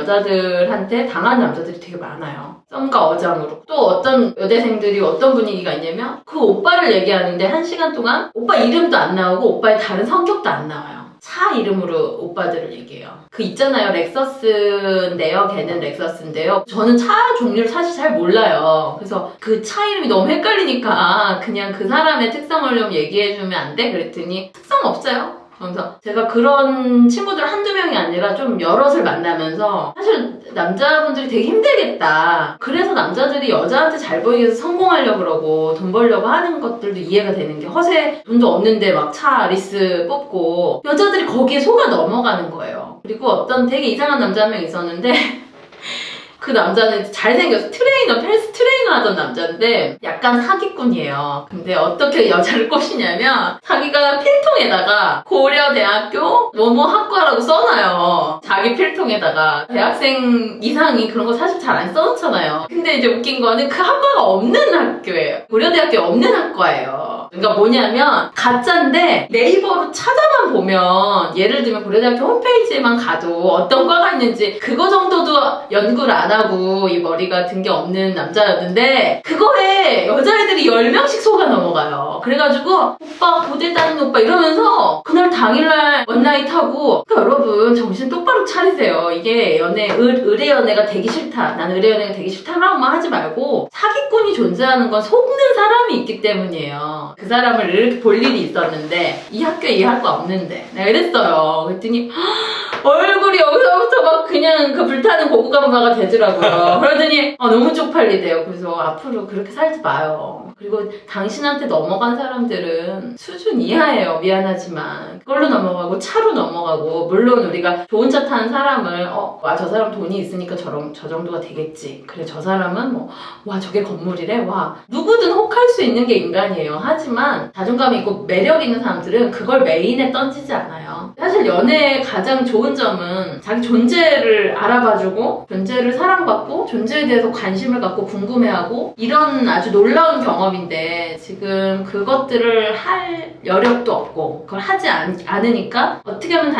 여자들한테 당한 남자들이 되게 많아요. 썸과 어장으로. 또 어떤 여대생들이 어떤 분위기가 있냐면 그 오빠를 얘기하는데 1시간 동안 오빠 이름도 안 나오고 오빠의 다른 성격도 안 나와요. 차 이름으로 오빠들을 얘기해요. 그 있잖아요. 렉서스인데요. 걔는 렉서스인데요. 저는 차 종류를 사실 잘 몰라요. 그래서 그 차 이름이 너무 헷갈리니까 그냥 그 사람의 특성을 좀 얘기해주면 안 돼? 그랬더니 특성 없어요. 그래서 제가 그런 친구들 한두 명이 아니라 좀 여럿을 만나면서 사실 남자분들이 되게 힘들겠다. 그래서 남자들이 여자한테 잘 보이기 위해서 성공하려고 그러고 돈 벌려고 하는 것들도 이해가 되는 게 허세 돈도 없는데 막 차 리스 뽑고 여자들이 거기에 속아 넘어가는 거예요. 그리고 어떤 되게 이상한 남자 한 명 있었는데 그 남자는 잘생겨서 헬스 트레이너 하던 남자인데 약간 사기꾼이에요. 근데 어떻게 여자를 꼬시냐면 자기가 필통에다가 고려대학교 뭐뭐 학과라고 써놔요. 자기 필통에다가 대학생 이상이 그런 거 사실 잘 안 써놓잖아요. 근데 이제 웃긴 거는 그 학과가 없는 학교예요. 고려대학교에 없는 학과예요. 그러니까 뭐냐면 가짜인데 네이버로 찾아만 보면 예를 들면 고려대학교 홈페이지에만 가도 어떤 과가 있는지 그거 정도도 연구를 안 하고 이 머리가 든 게 없는 남자였는데 그거에 여자애들이 10명씩 속아 넘어가요. 그래가지고 오빠 고대 다니는 오빠 이러면서 그날 당일날 원나잇 하고 그러니까 여러분 정신 똑바로 차리세요. 이게 의뢰 연애가 되기 싫다. 난 의뢰 연애가 되기 싫다라고만 하지 말고 사기꾼이 존재하는 건 속는 사람이 있기 때문이에요. 그 사람을 이렇게 볼 일이 있었는데 이 학교에 이 학과 없는데 내가 이랬어요. 그랬더니 얼굴이 여기서부터 막 그냥 그 불타는 고구마가 되더라고요. 그러더니 너무 쪽팔리대요. 그래서 앞으로 그렇게 살지 마요. 그리고 당신한테 넘어간 사람들은 수준 이하예요. 미안하지만 그걸로 넘어가고 차로 넘어가고 물론 우리가 좋은 차 타는 사람을 저 사람 돈이 있으니까 저 정도가 되겠지. 그래 저 사람은 와 저게 건물이래. 와 누구든 혹할 수 있는 게 인간이에요. 하지만 자존감이 있고 매력 있는 사람들은 그걸 메인에 던지지 않아요. 사실 연애의 가장 좋은 점은 자기 존재를 알아봐주고 존재를 사랑받고 존재에 대해서 관심을 갖고 궁금해하고 이런 아주 놀라운 경험인데 지금 그것들을 할 여력도 없고 그걸 하지 않으니까 어떻게 하면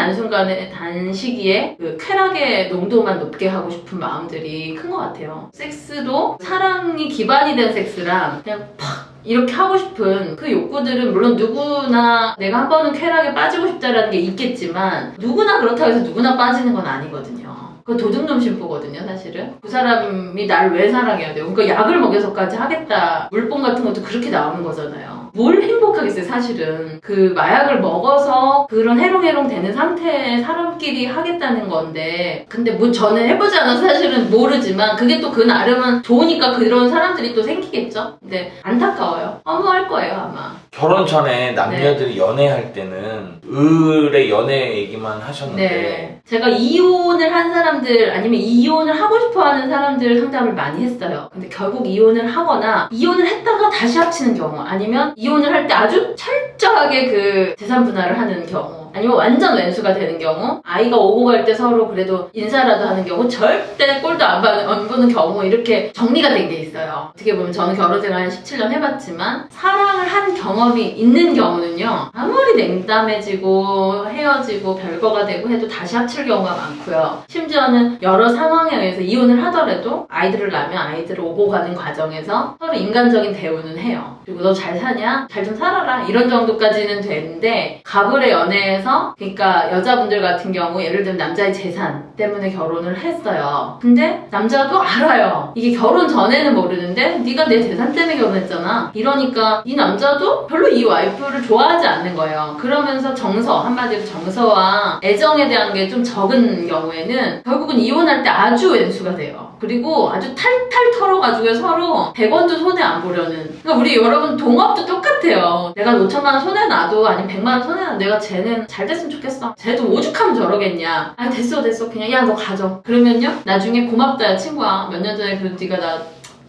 단시기에 그 쾌락의 농도만 높게 하고 싶은 마음들이 큰 것 같아요. 섹스도 사랑이 기반이 된 섹스랑 그냥 팍 이렇게 하고 싶은 그 욕구들은 물론 누구나 내가 한 번은 쾌락에 빠지고 싶다라는 게 있겠지만 누구나 그렇다고 해서 누구나 빠지는 건 아니거든요. 그건 도둑놈 심보거든요, 사실은. 그 사람이 나를 왜 사랑해야 돼요? 그러니까 약을 먹여서까지 하겠다. 물뽕 같은 것도 그렇게 나오는 거잖아요. 뭘 행복하겠어요, 사실은. 그 마약을 먹어서 그런 해롱해롱 되는 상태에 사람끼리 하겠다는 건데 근데 뭐 저는 해보지 않아서 사실은 모르지만 그게 또 그 나름은 좋으니까 그런 사람들이 또 생기겠죠? 근데 안타까워요. 허무할 거예요, 아마. 결혼 전에 남녀들이 연애할 때는 의뢰 연애 얘기만 하셨는데 네. 제가 이혼을 한 사람들 아니면 이혼을 하고 싶어하는 사람들 상담을 많이 했어요. 근데 결국 이혼을 하거나 이혼을 했다가 다시 합치는 경우 아니면 이혼을 할 때 아주 철저하게 그 재산 분할을 하는 경우 아니면 완전 왼수가 되는 경우 아이가 오고 갈 때 서로 그래도 인사라도 하는 경우 절대 꼴도 안 보는 경우 이렇게 정리가 된 게 있어요. 어떻게 보면 저는 결혼 생활 한 17년 해봤지만 사랑을 한 경험이 있는 경우는요 아무리 냉담해지고 헤어지고 별거가 되고 해도 다시 합칠 경우가 많고요. 심지어는 여러 상황에 의해서 이혼을 하더라도 아이들을 낳으면 아이들을 오고 가는 과정에서 서로 인간적인 대우는 해요. 그리고 너 잘 사냐? 잘 좀 살아라 이런 정도까지는 되는데 가불의 연애에서 그러니까 여자분들 같은 경우 예를 들면 남자의 재산 때문에 결혼을 했어요. 근데 남자도 알아요. 이게 결혼 전에는 모르는데 네가 내 재산 때문에 결혼했잖아. 이러니까 이 남자도 별로 이 와이프를 좋아하지 않는 거예요. 그러면서 한마디로 정서와 애정에 대한 게 좀 적은 경우에는 결국은 이혼할 때 아주 왼수가 돼요. 그리고 아주 탈탈 털어가지고 서로 100원도 손해 안 보려는. 그러니까 우리 여러분 동업도 똑같아요. 내가 5천만 원 손해 놔도 아니면 100만 원 손해 놔도 내가 쟤는 잘 됐으면 좋겠어. 쟤도 오죽하면 저러겠냐. 아 됐어 그냥 야 너 가져. 그러면요 나중에 고맙다 야 친구야. 몇 년 전에 그래도 네가 나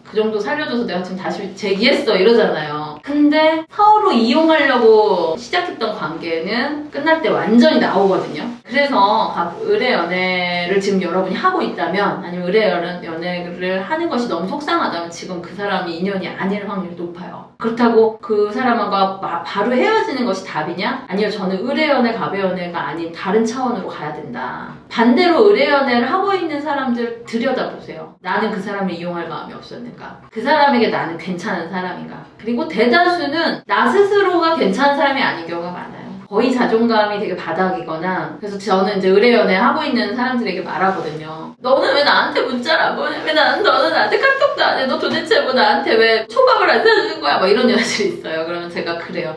그 정도 살려줘서 내가 지금 다시 재기했어 이러잖아요. 근데 서로 이용하려고 시작했던 관계는 끝날 때 완전히 나오거든요. 그래서 의뢰 연애를 지금 여러분이 하고 있다면 아니면 의뢰 연애를 하는 것이 너무 속상하다면 지금 그 사람이 인연이 아닐 확률이 높아요. 그렇다고 그 사람과 바로 헤어지는 것이 답이냐? 아니요 저는 의뢰 연애 가배 연애가 아닌 다른 차원으로 가야 된다. 반대로 의뢰 연애를 하고 있는 사람들 들여다보세요. 나는 그 사람을 이용할 마음이 없었는가? 그 사람에게 나는 괜찮은 사람인가? 그리고 대다수는 나 스스로가 괜찮은 사람이 아닌 경우가 많아요. 거의 자존감이 되게 바닥이거나. 그래서 저는 이제 의뢰 연애 하고 있는 사람들에게 말하거든요. 너는 왜 나한테 문자를 안 보내? 너는 나한테 카톡도 안 해? 너 도대체 뭐 나한테 왜 초밥을 안 사주는 거야? 막 이런 여자들이 있어요. 그러면 제가 그래요.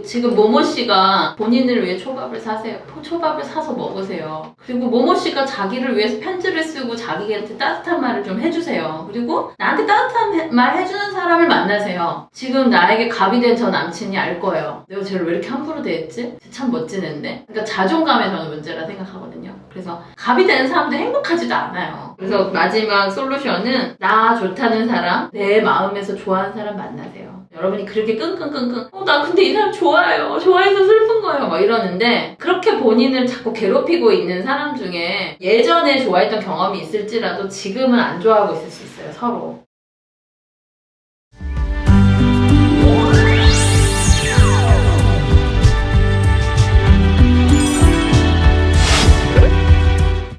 지금 모모 씨가 본인을 위해 초밥을 사세요. 초밥을 사서 먹으세요. 그리고 모모 씨가 자기를 위해서 편지를 쓰고 자기한테 따뜻한 말을 좀 해주세요. 그리고 나한테 따뜻한 말 해주는 사람을 만나세요. 지금 나에게 갑이 된 저 남친이 알 거예요. 내가 쟤를 왜 이렇게 함부로 대했지? 참 멋진 애인데. 그러니까 자존감에 저는 문제라 생각하거든요. 그래서 갑이 되는 사람들 행복하지도 않아요. 그래서 마지막 솔루션은 나 좋다는 사람, 내 마음에서 좋아하는 사람 만나세요. 여러분이 그렇게 끙끙끙끙 나 근데 이 사람 좋아해요. 좋아해서 슬픈 거예요. 막 이러는데 그렇게 본인을 자꾸 괴롭히고 있는 사람 중에 예전에 좋아했던 경험이 있을지라도 지금은 안 좋아하고 있을 수 있어요. 서로.